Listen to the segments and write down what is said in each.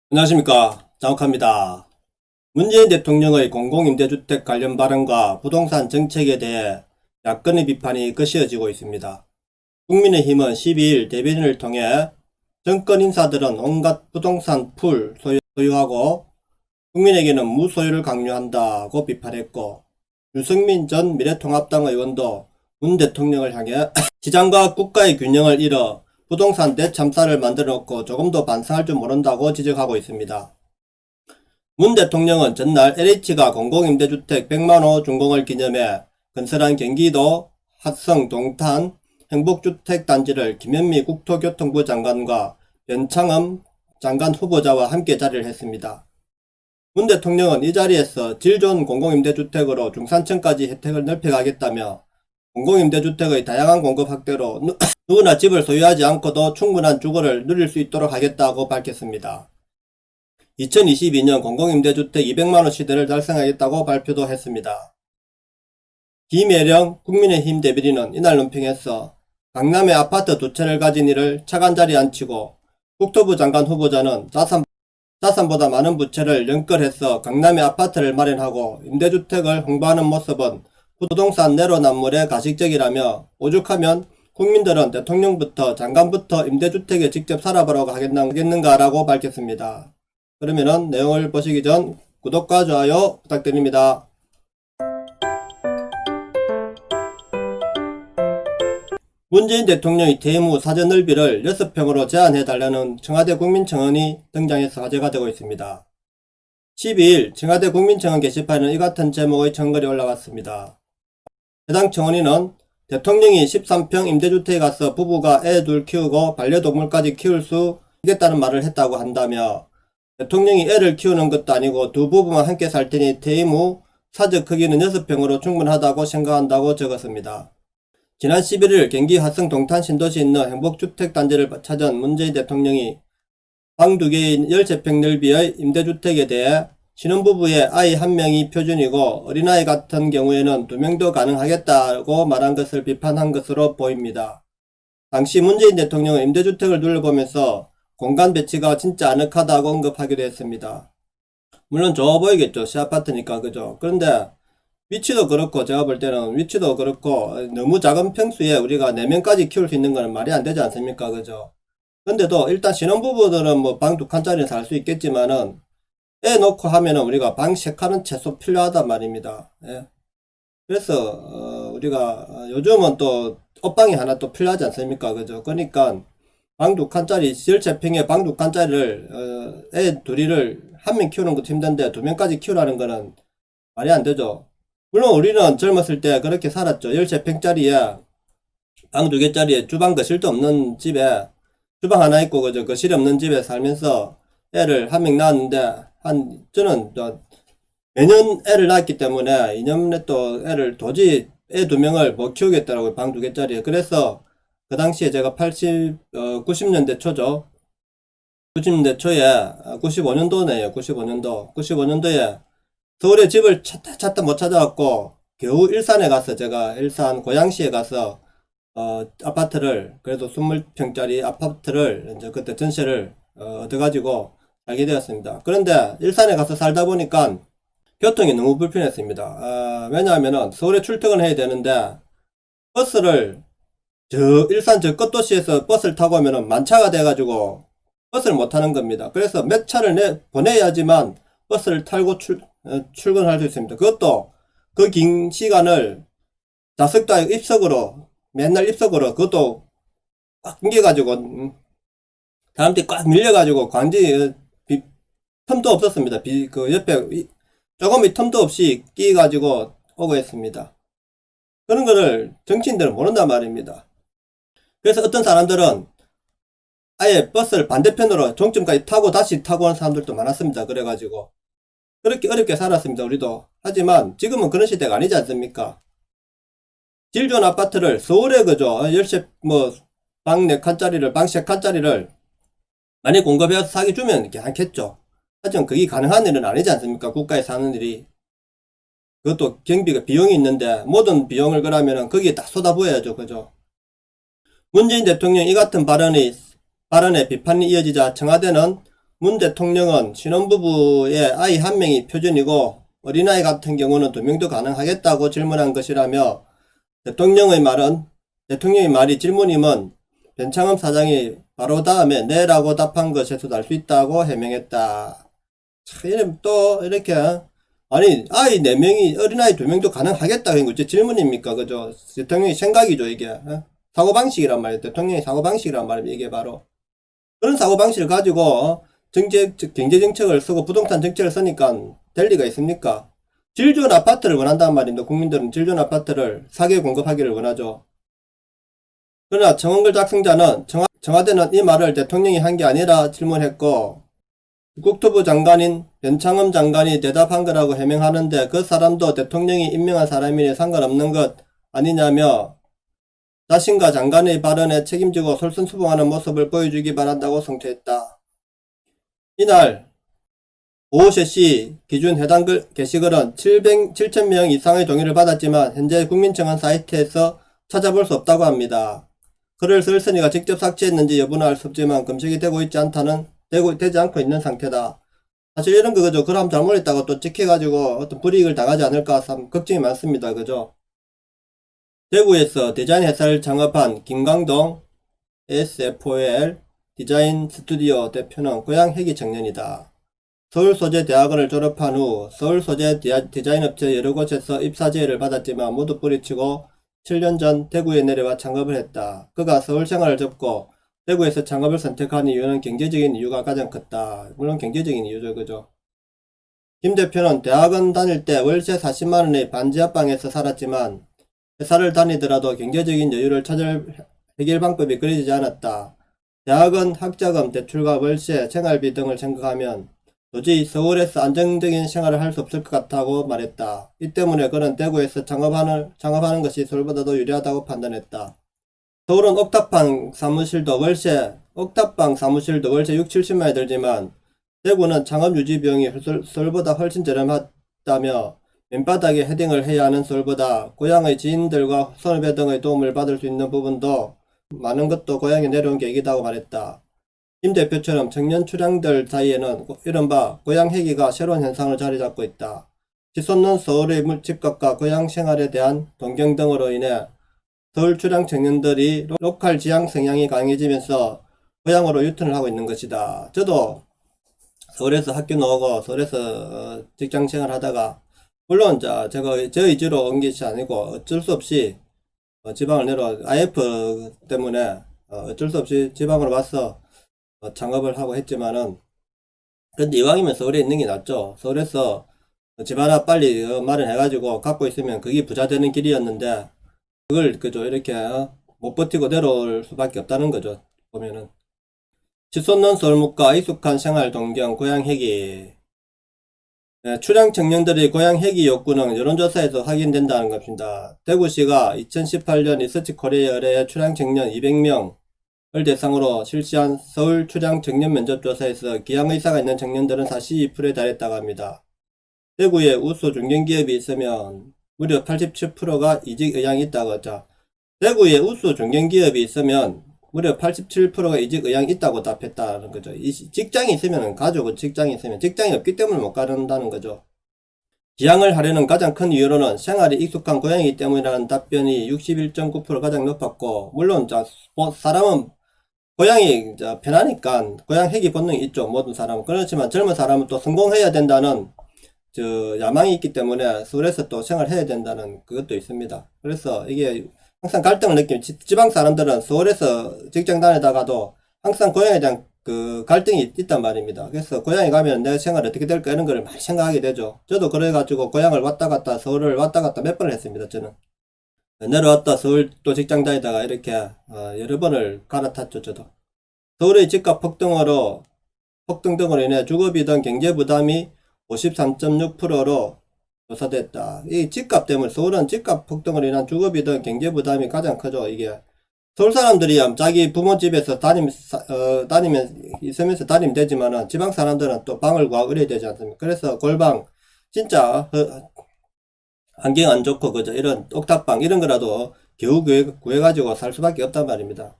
안녕하십니까, 장욱합니다. 문재인 대통령의 공공임대주택 관련 발언과 부동산 정책에 대해 야권의 비판이 거세어지고 있습니다. 국민의힘은 12일 대변인을 통해 정권 인사들은 온갖 부동산 풀 소유하고 국민에게는 무소유를 강요한다고 비판했고, 유승민 전 미래통합당 의원도 문 대통령을 향해 시장과 국가의 균형을 잃어 부동산 대참사를 만들어 놓고 조금도 반성할 줄 모른다고 지적하고 있습니다. 문 대통령은 전날 LH가 공공임대주택 100만호 준공을 기념해 건설한 경기도 합성 동탄 행복주택단지를 김현미 국토교통부 장관과 변창흠 장관 후보자와 함께 자리를 했습니다. 문 대통령은 이 자리에서 질 좋은 공공임대주택으로 중산층까지 혜택을 넓혀가겠다며 공공임대주택의 다양한 공급 확대로 누구나 집을 소유하지 않고도 충분한 주거를 누릴 수 있도록 하겠다고 밝혔습니다. 2022년 공공임대주택 200만원 시대를 달성하겠다고 발표도 했습니다. 김혜령 국민의힘 대변인은 이날 논평에서 강남에 아파트 2채를 가진 이를 차관자리에 앉히고 국토부 장관 후보자는 자산보다 많은 부채를 연끌해서 강남에 아파트를 마련하고 임대주택을 홍보하는 모습은 부동산 내로남불의 가식적이라며 오죽하면 국민들은 대통령부터 장관부터 임대주택에 직접 살아보라고 하겠는가라고 밝혔습니다. 그러면은 내용을 보시기 전 구독과 좋아요 부탁드립니다. 문재인 대통령이 퇴임 후 사전 넓이를 6평으로 제한해달라는 청와대 국민청원이 등장해서 화제가 되고 있습니다. 12일 청와대 국민청원 게시판에는 이 같은 제목의 청글이 올라왔습니다. 해당 청원인은 대통령이 13평 임대주택에 가서 부부가 애 둘 키우고 반려동물까지 키울 수 있겠다는 말을 했다고 한다며 대통령이 애를 키우는 것도 아니고 두 부부만 함께 살 테니 퇴임 후 사적 크기는 6평으로 충분하다고 생각한다고 적었습니다. 지난 11일 경기 화성 동탄 신도시에 있는 행복주택단지를 찾은 문재인 대통령이 방 2개인 13평 넓이의 임대주택에 대해 신혼부부의 아이 1명이 표준이고 어린아이 같은 경우에는 2명도 가능하겠다고 말한 것을 비판한 것으로 보입니다. 당시 문재인 대통령은 임대주택을 둘러보면서 공간 배치가 진짜 아늑하다고 언급하기도 했습니다. 물론 좋아 보이겠죠. 시아파트니까 그죠. 그런데 위치도 그렇고 제가 볼 때는 위치도 그렇고 너무 작은 평수에 우리가 4명까지 키울 수 있는 건 말이 안 되지 않습니까? 그죠. 근데도 일단 신혼부부들은 뭐 방 2칸짜리는 살 수 있겠지만은 애 놓고 하면은 우리가 방 3칸은 최소 필요하단 말입니다. 예. 그래서 우리가 요즘은 또 옷방이 하나 또 필요하지 않습니까? 그죠? 그러니까 방 2칸짜리 13평에 방 2칸짜리를 애 둘이를 한 명 키우는 것도 힘든데 2명까지 키우라는 거는 말이 안 되죠. 물론 우리는 젊었을 때 그렇게 살았죠. 13평짜리에 방 2개짜리에 주방 거실도 없는 집에 주방 하나 있고 그죠? 거실이 없는 집에 살면서 애를 한 명 낳았는데 저는 매년 애를 낳았기 때문에 2년에 또 애를 도저히 애 2명을 못 키우겠더라고요. 방 2개짜리에. 그래서 그 당시에 제가 90년대 초죠. 90년대 초에 95년도네요. 95년도에 서울에 집을 찾다 못 찾아갖고 겨우 일산에 가서 제가 일산 고양시에 가서 아파트를 그래도 20평짜리 아파트를 이제 그때 전세를 얻어가지고 살게 되었습니다. 그런데 일산에 가서 살다 보니까 교통이 너무 불편했습니다. 왜냐하면은 서울에 출퇴근을 해야 되는데 버스를 일산 저 끝도시에서 버스를 타고 오면은 만차가 돼가지고 버스를 못 타는 겁니다. 그래서 몇 차를 보내야지만 버스를 타고 출근할 수 있습니다. 그것도 그 긴 시간을 좌석도 아니고 입석으로 맨날 입석으로 그것도 꽉 끊겨가지고 사람들이 꽉 밀려가지고 광지 틈도 없었습니다. 그 옆에 조금의 틈도 없이 끼가지고 오고 했습니다. 그런 거를 정치인들은 모른단 말입니다. 그래서 어떤 사람들은 아예 버스를 반대편으로 종점까지 타고 다시 타고 하는 사람들도 많았습니다. 그래가지고 그렇게 어렵게 살았습니다. 우리도. 하지만 지금은 그런 시대가 아니지 않습니까? 질 좋은 아파트를 서울에 그죠. 방 4칸짜리를 방 3칸짜리를 많이 공급해서 사기 주면 이렇게 하겠죠. 하지만 그게 가능한 일은 아니지 않습니까? 국가에 사는 일이. 그것도 경비가 비용이 있는데 모든 비용을 그러면은 거기에 다 쏟아부어야죠. 그죠? 문재인 대통령 이 같은 발언에 비판이 이어지자 청와대는 문 대통령은 신혼부부의 아이 한 명이 표준이고 어린아이 같은 경우는 2명도 가능하겠다고 질문한 것이라며 대통령의 말이 질문이면 변창흠 사장이 바로 다음에 네라고 답한 것에서도 알 수 있다고 해명했다. 참, 또 이렇게 아니 아이 4명이 어린아이 2명도 가능하겠다고 한 거지 질문입니까? 그죠? 대통령의 생각이죠 이게. 사고방식이란 말이에요. 대통령의 사고방식이란 말이에요. 이게 바로 그런 사고방식을 가지고 경제정책을 쓰고 부동산 정책을 쓰니까 될 리가 있습니까? 질 좋은 아파트를 원한단 말입니다. 국민들은 질 좋은 아파트를 사게 공급하기를 원하죠. 그러나 청원글 작성자는 청와대는 이 말을 대통령이 한 게 아니라 질문했고 국토부 장관인 변창흠 장관이 대답한 거라고 해명하는데 그 사람도 대통령이 임명한 사람이니 상관없는 것 아니냐며 자신과 장관의 발언에 책임지고 솔선수범하는 모습을 보여주기 바란다고 성토했다. 이날 오후 3시 기준 해당 게시글은 7,000명 이상의 동의를 받았지만 현재 국민청원 사이트에서 찾아볼 수 없다고 합니다. 글을 쓸쓴이가 직접 삭제했는지 여부는 알 수 없지만 검색이 되지 않고 있는 상태다. 사실 이런 거죠. 글 한번 잘못했다고 또 찍혀가지고 어떤 불이익을 당하지 않을까 걱정이 많습니다. 그죠? 대구에서 디자인 회사를 창업한 김광동 SFOL 디자인 스튜디오 대표는 고향 회기 청년이다. 서울 소재 대학원을 졸업한 후 서울 소재 디자인 업체 여러 곳에서 입사 제의를 받았지만 모두 뿌리치고 7년 전 대구에 내려와 창업을 했다. 그가 서울 생활을 접고 대구에서 창업을 선택한 이유는 경제적인 이유가 가장 컸다. 물론 경제적인 이유죠. 그죠? 김 대표는 대학원 다닐 때 월세 40만원의 반지하방에서 살았지만 회사를 다니더라도 경제적인 여유를 찾을 해결 방법이 그려지지 않았다. 대학원 학자금, 대출과 월세, 생활비 등을 생각하면 도저히 서울에서 안정적인 생활을 할 수 없을 것 같다고 말했다. 이 때문에 그는 대구에서 창업하는 것이 서울보다도 유리하다고 판단했다. 서울은 옥탑방 사무실도 월세 6, 70만원이 들지만 대구는 창업 유지 비용이 서울보다 훨씬 저렴하다며 맨바닥에 헤딩을 해야 하는 서울보다 고향의 지인들과 선후배 등의 도움을 받을 수 있는 부분도 많은 것도 고향에 내려온 계기다고 말했다. 김 대표처럼 청년 출향들 사이에는 이른바 고향 회귀가 새로운 현상으로 자리잡고 있다. 치솟는 서울의 집값과 고향 생활에 대한 동경 등으로 인해 서울 출향 청년들이 로컬 지향 성향이 강해지면서 고향으로 유턴을 하고 있는 것이다. 저도 서울에서 학교 나오고 서울에서 직장 생활 하다가 물론 제가 제 의지로 온 것이 아니고 어쩔 수 없이 지방을 내려 IF 때문에 어쩔 수 없이 지방으로 와서 창업을 하고 했지만은 근데 이왕이면 서울에 있는 게 낫죠. 서울에서 집 하나 빨리 마련해가지고 갖고 있으면 그게 부자 되는 길이었는데 그걸 그저 이렇게 못 버티고 내려올 수밖에 없다는 거죠. 보면은 치솟는 서울묵과 익숙한 생활 동경 고향 회귀. 출향 청년들의 고향 회귀 욕구는 여론조사에서 확인된다는 것입니다. 대구시가 2018년 리서치 코리아 의뢰의 출향 청년 200명을 대상으로 실시한 서울 출향 청년 면접조사에서 기양 의사가 있는 청년들은 42%에 달했다고 합니다. 대구에 우수 중견기업이 있으면 무려 87%가 이직 의향이 있다고 하죠. 대구에 우수 중견기업이 있으면 무려 87%가 이직 의향이 있다고 답했다는 거죠. 직장이 있으면 가족은 직장이 있으면 직장이 없기 때문에 못 가는다는 거죠. 기양을 하려는 가장 큰 이유로는 생활이 익숙한 고향이기 때문이라는 답변이 61.9% 가장 높았고 물론 사람은 고향이 편하니까 고향 회귀 본능이 있죠. 모든 사람은. 그렇지만 젊은 사람은 또 성공해야 된다는 야망이 있기 때문에 서울에서 또 생활해야 된다는 그것도 있습니다. 그래서 이게 항상 갈등을 느끼는 지방 사람들은 서울에서 직장 다니다가도 항상 고향에 대한 그 갈등이 있단 말입니다. 그래서 고향에 가면 내 생활 어떻게 될까 이런 걸 많이 생각하게 되죠. 저도 그래가지고 고향을 왔다 갔다 서울을 왔다 갔다 몇 번을 했습니다. 저는 내려왔다 서울 또 직장 다니다가 이렇게 여러 번을 갈아탔죠. 저도 서울의 집값 폭등 등으로 인해 주거비 등 경제 부담이 53.6%로 조사됐다. 이 집값 때문에 서울은 집값 폭등으로 인한 주거비 등 경제 부담이 가장 크죠. 이게 서울 사람들이 자기 부모 집에서 있으면서 다니면 되지만은 지방 사람들은 또 방을 구하고 이래야 되지 않습니까? 그래서 골방 진짜 환경 안 좋고 그죠? 이런 옥탑방 이런 거라도 겨우 구해가지고 살 수밖에 없단 말입니다.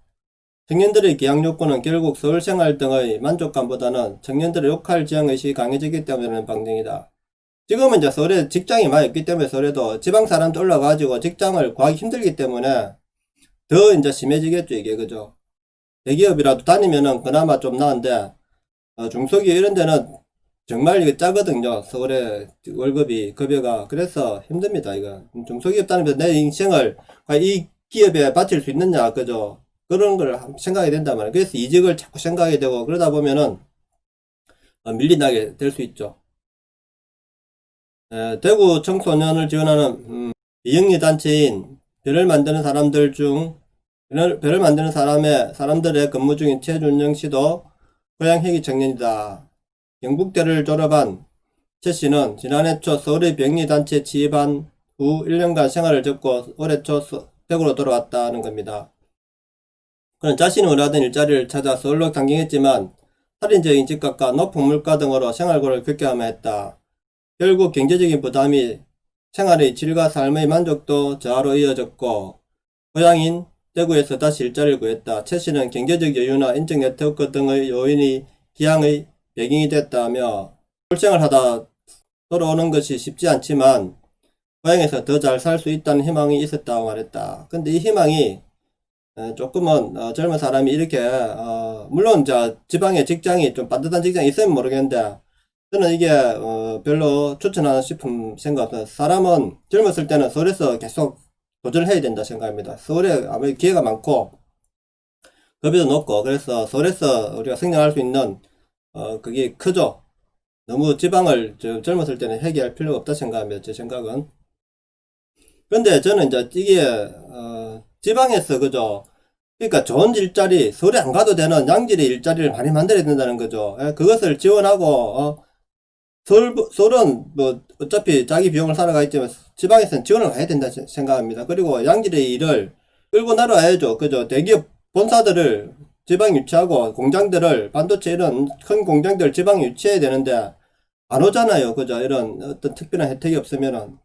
청년들의 기양 욕구는 결국 서울 생활 등의 만족감보다는 청년들의 로컬 지향의식이 강해지기 때문에 방증이다. 지금은 이제 서울에 직장이 많이 있기 때문에 서울에도 지방 사람도 올라가가지고 직장을 구하기 힘들기 때문에 더 이제 심해지겠죠, 이게, 그죠? 대기업이라도 다니면은 그나마 좀 나은데, 중소기업 이런 데는 정말 이게 짜거든요. 서울의 월급이, 급여가. 그래서 힘듭니다, 이거. 중소기업 다니면서 내 인생을 과연 이 기업에 바칠 수 있느냐, 그죠? 그런 걸 생각이 된단 말이에요. 그래서 이직을 자꾸 생각이 되고, 그러다 보면은, 밀린다게 될 수 있죠. 대구 청소년을 지원하는, 비영리 단체인 별을 만드는 사람들 중, 별을 만드는 사람들의 근무 중인 최준영 씨도 고향 회기 청년이다. 경북대를 졸업한 최 씨는 지난해 초 서울의 병리단체에 취입한 후 1년간 생활을 접고 올해 초 대구로 돌아왔다는 겁니다. 그는 자신이 원하던 일자리를 찾아 서울로 강경했지만 살인적인 집값과 높은 물가 등으로 생활고를 겪어야만 했다. 결국 경제적인 부담이 생활의 질과 삶의 만족도 저하로 이어졌고 고향인 대구에서 다시 일자리를 구했다. 최 씨는 경제적 여유나 인적 네트워크 등의 요인이 기양의 배경이 됐다며 출생을 하다 돌아오는 것이 쉽지 않지만 고향에서 더 잘 살 수 있다는 희망이 있었다고 말했다. 근데 이 희망이 조금은 젊은 사람이 이렇게 물론 지방에 직장이 좀 반듯한 직장이 있으면 모르겠는데 저는 이게 별로 추천하고 싶은 생각 없어요. 사람은 젊었을 때는 서울에서 계속 도전을 해야 된다 생각합니다. 서울에 아무리 기회가 많고 급여도 높고 그래서 서울에서 우리가 성장할 수 있는 그게 크죠. 너무 지방을 젊었을 때는 회귀할 필요가 없다 생각합니다. 제 생각은. 근데 저는 이제 이게 지방에서 그죠. 그러니까 좋은 일자리 서울에 안 가도 되는 양질의 일자리를 많이 만들어야 된다는 거죠. 그것을 지원하고 서울은 뭐 어차피 자기 비용을 살아가있지만 지방에서는 지원을 해야 된다 생각합니다. 그리고 양질의 일을 끌고 나가야죠. 그죠. 대기업 본사들을 지방에 유치하고 공장들을 반도체 이런 큰 공장들 지방에 유치해야 되는데 안 오잖아요. 그죠. 이런 어떤 특별한 혜택이 없으면은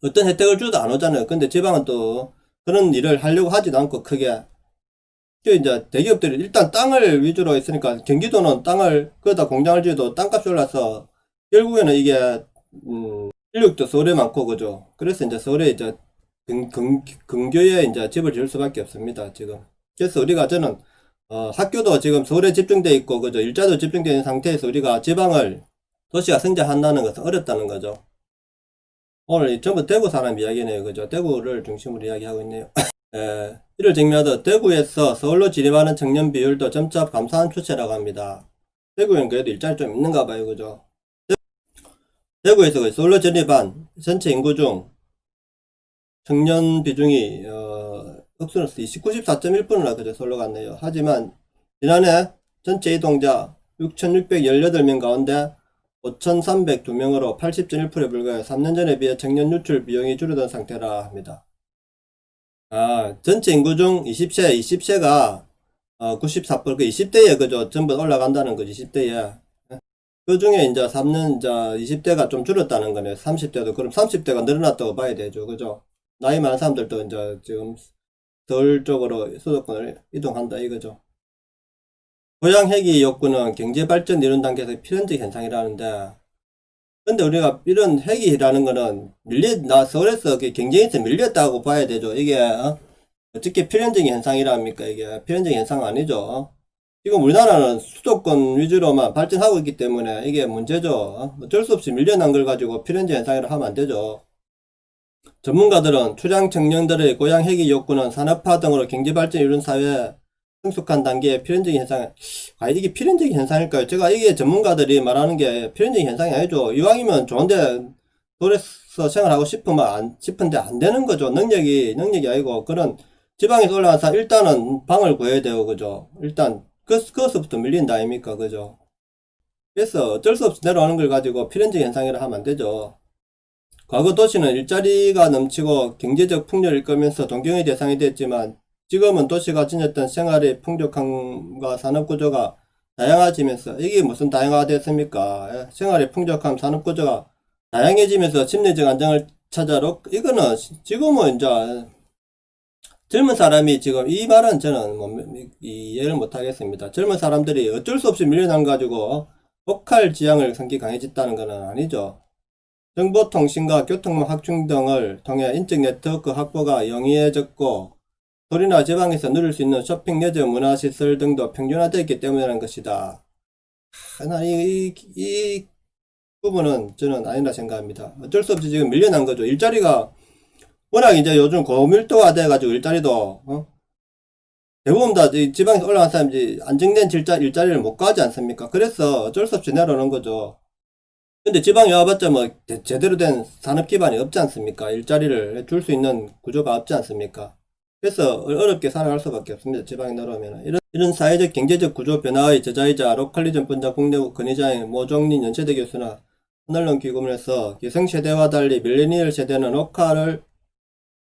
어떤 혜택을 줘도 안 오잖아요. 근데 지방은 또 그런 일을 하려고 하지도 않고 크게 이제 대기업들이 일단 땅을 위주로 했으니까 경기도는 땅을 거기다 공장을 지어도 땅값이 올라서 결국에는 이게 인력도 서울에 많고 그죠. 그래서 이제 서울에 이제 근교에 이제 집을 지을 수밖에 없습니다. 지금. 그래서 우리가 저는 학교도 지금 서울에 집중돼 있고 그죠. 일자도 집중되어 있는 상태에서 우리가 지방을 도시가 성장한다는 것은 어렵다는 거죠. 오늘 전부 대구 사람 이야기네요. 그죠. 대구를 중심으로 이야기하고 있네요. 이를 증명하듯 대구에서 서울로 진입하는 청년 비율도 점차 감소하는 추세라고 합니다. 대구에는 그래도 일자리 좀 있는가 봐요. 그죠. 대구에서 서울로 진입한 전체 인구 중 청년 비중이 흑수는 94.1%나 그죠. 서울로 갔네요. 하지만 지난해 전체 이동자 6,618명 가운데 5,302명으로 80.1%에 불과해 3년 전에 비해 청년 유출 비용이 줄어든 상태라 합니다. 전체 인구 중 20세가 94%, 그 20대에 그죠. 전부 올라간다는 거지, 20대에. 그 중에 이제 3년, 이제 20대가 좀 줄었다는 거네. 30대도, 그럼 30대가 늘어났다고 봐야 되죠. 그죠? 나이 많은 사람들도 이제 지금 서울 쪽으로 수도권을 이동한다 이거죠. 고향 회귀 욕구는 경제 발전 이룬 단계에서 필연적 현상이라는데, 근데 우리가 이런 회귀라는 거는 서울에서 경쟁에서 밀렸다고 봐야 되죠. 이게, 어떻게 필연적인 현상이랍니까? 이게 필연적인 현상 아니죠. 지금 우리나라는 수도권 위주로만 발전하고 있기 때문에 이게 문제죠. 어쩔 수 없이 밀려난 걸 가지고 필연적 현상이라 하면 안 되죠. 전문가들은 출향 청년들의 고향 회귀 욕구는 산업화 등으로 경제 발전을 이룬 사회에 성숙한 단계의 필연적인 현상, 이게 필연적인 현상일까요? 제가 이게 전문가들이 말하는 게 필연적인 현상이 아니죠. 이왕이면 좋은데 서울에서 생활하고 싶은데 안 되는 거죠. 능력이 아니고 그런 지방에서 올라가서 일단은 방을 구해야 되고 그죠. 일단 그것부터 밀린다 아닙니까? 그죠. 그래서 어쩔 수 없이 내려오는 걸 가지고 필연적 현상이라 하면 안 되죠. 과거 도시는 일자리가 넘치고 경제적 풍요를 일으키면서 동경의 대상이 됐지만 지금은 도시가 지녔던 생활의 풍족함과 산업구조가 다양해지면서 이게 무슨 다양화가 됐습니까? 생활의 풍족함, 산업구조가 다양해지면서 심리적 안정을 찾아로 이거는 지금은 이제 젊은 사람이 지금 이 말은 저는 뭐 이해를 못 하겠습니다. 젊은 사람들이 어쩔 수 없이 밀려난 가지고 로컬 지향을 성기 강해졌다는 것은 아니죠. 정보통신과 교통망 확충 등을 통해 인적 네트워크 확보가 영위해졌고 소리나 지방에서 누릴 수 있는 쇼핑, 레저, 문화시설 등도 평준화되었기 때문이라는 것이다. 하나 이 부분은 저는 아니라 생각합니다. 어쩔 수 없이 지금 밀려난 거죠. 일자리가 워낙 이제 요즘 고밀도화 돼가지고 일자리도 대부분 다 지방에서 올라간 사람들이 안정된 일자리를 못 구하지 않습니까? 그래서 어쩔 수 없이 내려오는 거죠. 근데 지방에 와봤자 뭐 제대로 된 산업 기반이 없지 않습니까? 일자리를 줄 수 있는 구조가 없지 않습니까? 그래서 어렵게 살아갈 수밖에 없습니다. 지방에 내려오면 이런 사회적 경제적 구조 변화의 저자이자 로컬리즘 분자 국내 근위자인 모종린 연세대 교수나 하늘론 기금에서 기성세대와 달리 밀레니얼 세대는 로컬을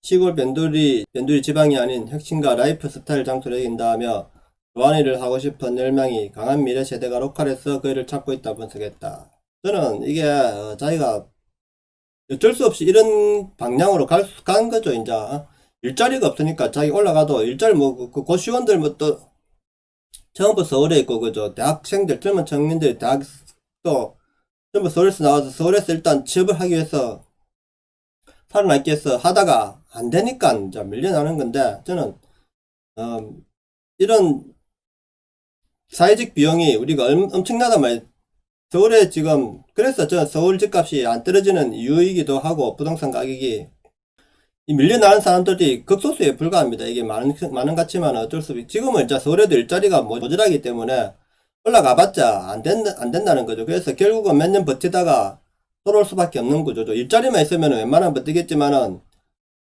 시골 변두리 지방이 아닌 혁신과 라이프 스타일 장소로 여긴다 하며 좋아하는 일을 하고 싶은 열망이 강한 미래 세대가 로컬에서 그 일을 찾고 있다 분석했다. 저는 이게 자기가 어쩔 수 없이 이런 방향으로 간 거죠. 이제 일자리가 없으니까 자기 올라가도 일자리 뭐 그 고시원들 뭐 또 전부 서울에 있고 그죠. 대학생들 젊은 청년들이 대학도 전부 서울에서 나와서 서울에서 일단 취업을 하기 위해서 살아남기 위해서 하다가 안 되니까 이제 밀려나는 건데 저는 이런 사회적 비용이 우리가 엄청나단 말이에요. 서울에 지금 그래서 저는 서울 집값이 안 떨어지는 이유이기도 하고 부동산 가격이 이 밀려나는 사람들이 극소수에 불과합니다. 이게 많은 같지만 어쩔 수 없이 지금은 이제 서울에도 일자리가 모자라기 때문에 올라가봤자 안 된다는 거죠. 그래서 결국은 몇 년 버티다가 돌아올 수밖에 없는 구조죠. 일자리만 있으면 웬만하면 버티겠지만은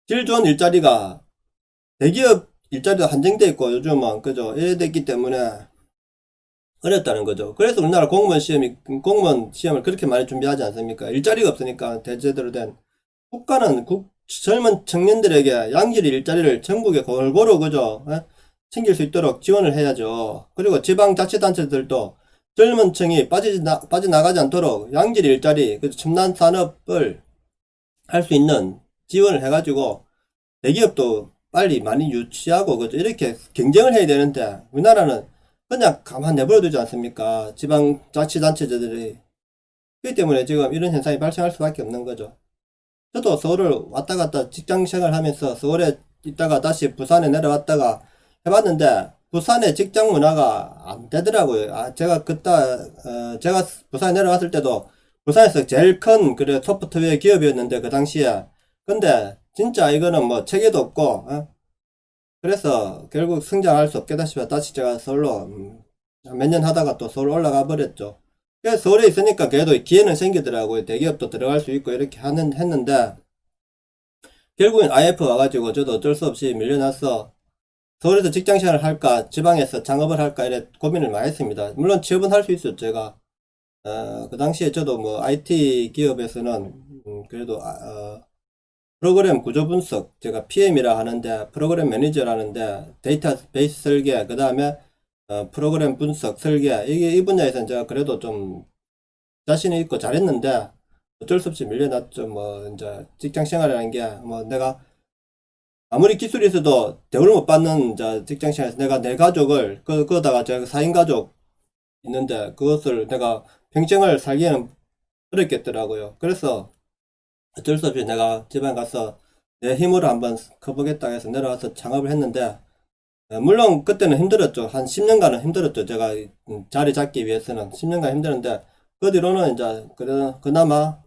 질 좋은 일자리가 대기업 일자리도 한정돼 있고 요즘은 그죠. 이래 됐기 때문에 어렵다는 거죠. 그래서 우리나라 공무원 시험을 그렇게 많이 준비하지 않습니까? 일자리가 없으니까 대제대로 된 국가는 젊은 청년들에게 양질 일자리를 전국에 골고루 그죠? 챙길 수 있도록 지원을 해야죠. 그리고 지방자치단체들도 젊은 층이 빠져나가지 않도록 양질 일자리, 그 첨단 산업을 할 수 있는 지원을 해가지고 대기업도 빨리 많이 유치하고 그죠? 이렇게 경쟁을 해야 되는데 우리나라는 그냥 가만 내버려 두지 않습니까? 지방자치단체들이. 그렇기 때문에 지금 이런 현상이 발생할 수밖에 없는 거죠. 저도 서울을 왔다 갔다 직장 생활 하면서 서울에 있다가 다시 부산에 내려왔다가 해봤는데 부산의 직장 문화가 안 되더라고요. 제가 제가 부산에 내려왔을 때도 부산에서 제일 큰 그래 소프트웨어 기업이었는데 그 당시에 근데 진짜 이거는 뭐 체계도 없고 그래서 결국 성장할 수 없게 다시 제가 서울로 몇 년 하다가 또 서울 올라가 버렸죠. 그래서 서울에 있으니까 그래도 기회는 생기더라고요. 대기업도 들어갈 수 있고 이렇게 했는데 결국엔 IF 와가지고 저도 어쩔 수 없이 밀려나서 서울에서 직장생활을 할까 지방에서 창업을 할까 이래 고민을 많이 했습니다. 물론 취업은 할 수 있었죠. 제가 그 당시에 저도 뭐 IT 기업에서는 그래도 프로그램 구조 분석 제가 PM이라 하는데 프로그램 매니저라는데 데이터베이스 설계 그 다음에 프로그램 분석 설계 이 분야에서는 제가 그래도 좀 자신이 있고 잘했는데 어쩔 수 없이 밀려났죠. 뭐 이제 직장 생활이라는 게 뭐 내가 아무리 기술이 있어도 대우를 못 받는 이제 직장 생활에서 내가 내 가족을 그거다가 제가 4인 가족 있는데 그것을 내가 평생을 살기에는 어렵겠더라고요. 그래서 어쩔 수 없이 내가 지방 가서 내 힘으로 한번 커보겠다 해서 내려와서 창업을 했는데 물론 그때는 힘들었죠. 한 10년간은 힘들었죠. 제가 자리 잡기 위해서는 10년간 힘들었는데 그 뒤로는 이제 그나마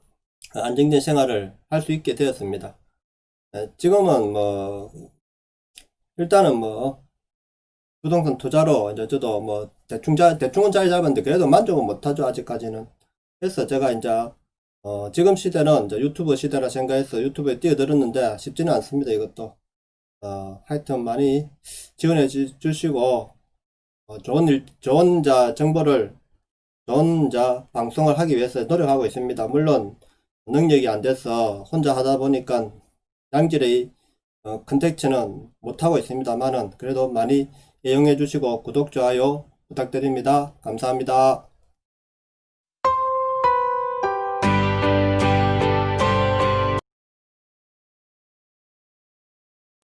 안정된 생활을 할 수 있게 되었습니다. 지금은 뭐 일단은 뭐 부동산 투자로 이제 저도 뭐 대충은 자리 잡았는데 그래도 만족은 못하죠. 아직까지는. 그래서 제가 이제 지금 시대는 이제 유튜브 시대라 생각해서 유튜브에 뛰어들었는데 쉽지는 않습니다. 이것도 하여튼 많이 지원해 주시고 좋은 정보를 좋은 방송을 하기 위해서 노력하고 있습니다. 물론 능력이 안 돼서 혼자 하다 보니까 양질의 컨텐츠는 못하고 있습니다만은 그래도 많이 이용해 주시고 구독, 좋아요 부탁드립니다. 감사합니다.